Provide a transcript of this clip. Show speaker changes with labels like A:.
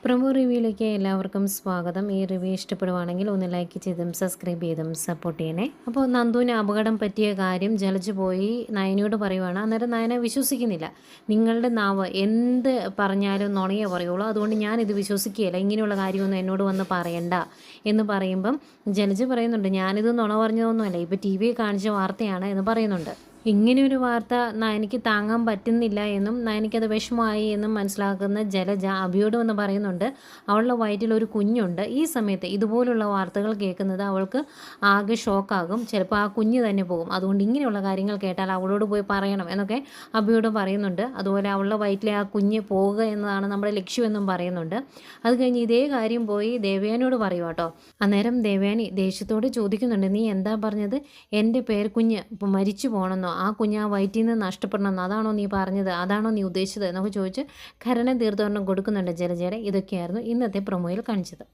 A: Promo റിവ്യൂയിലേക്ക് എല്ലാവർക്കും സ്വാഗതം. ഈ റിവ്യൂ ഇഷ്ടപ്പെടുവാണെങ്കിൽ ഒന്ന് ലൈക്ക് ചെയ്തും സബ്സ്ക്രൈബ് ചെയ്തും സപ്പോർട്ട് ചെയ്യണേ. അപ്പോൾ നന്ദുവിന് അപകടം പറ്റിയ കാര്യം ജലജ് പോയി നയനയോട് പറയുവാണ്. അന്നേരം നയന വിശ്വസിക്കുന്നില്ല. നിങ്ങളുടെ നാവ് എന്ത് പറഞ്ഞാലും നുണയെ പറയുള്ളൂ, അതുകൊണ്ട് ഞാനിത് വിശ്വസിക്കുകയില്ല, ഇങ്ങനെയുള്ള കാര്യമൊന്നും എന്നോട് വന്ന് പറയണ്ട എന്ന് പറയുമ്പം ജലജ് പറയുന്നുണ്ട്, ഞാനിത് നുണ പറഞ്ഞതൊന്നുമല്ല, ഇപ്പോൾ ടി വി കാണിച്ച വാർത്തയാണ് എന്ന് പറയുന്നുണ്ട്. ഇങ്ങനെയൊരു വാർത്ത നയനയ്ക്ക് താങ്ങാൻ പറ്റുന്നില്ല എന്നും നയനയ്ക്കത് വിഷമമായി എന്നും മനസ്സിലാക്കുന്ന ജലജ അഭിയോട് വന്ന് പറയുന്നുണ്ട്, അവളുടെ വയറ്റിൽ ഒരു കുഞ്ഞുണ്ട്. ഈ സമയത്ത് ഇതുപോലുള്ള വാർത്തകൾ കേൾക്കുന്നത് അവൾക്ക് ആകെ ഷോക്കാകും, ചിലപ്പോൾ ആ കുഞ്ഞ് തന്നെ പോകും. അതുകൊണ്ട് ഇങ്ങനെയുള്ള കാര്യങ്ങൾ കേട്ടാൽ അവളോട് പോയി പറയണം എന്നൊക്കെ അഭിയോട് പറയുന്നുണ്ട്. അതുപോലെ അവളുടെ വയറ്റിലെ ആ കുഞ്ഞ് പോകുക എന്നതാണ് നമ്മുടെ ലക്ഷ്യമെന്നും പറയുന്നുണ്ട്. അത് കഴിഞ്ഞ് ഇതേ കാര്യം പോയി ദേവയാനിയോട് പറയുക കേട്ടോ. അന്നേരം ദേവയാനി ദേഷ്യത്തോട് ചോദിക്കുന്നുണ്ട്, നീ എന്താ പറഞ്ഞത്? എൻ്റെ പേരക്കുഞ്ഞ് മരിച്ചു പോകണമെന്നോ, ആ കുഞ്ഞ് ആ വയറ്റിൽ നിന്ന് നഷ്ടപ്പെടണമെന്നോ, അതാണോ നീ പറഞ്ഞത്, അതാണോ നീ ഉദ്ദേശിച്ചത് എന്നൊക്കെ ചോദിച്ച് ഖരനം തീർത്തോരണം കൊടുക്കുന്നുണ്ട് ജലജയുടെ. ഇതൊക്കെയായിരുന്നു ഇന്നത്തെ പ്രൊമോയിൽ കാണിച്ചത്.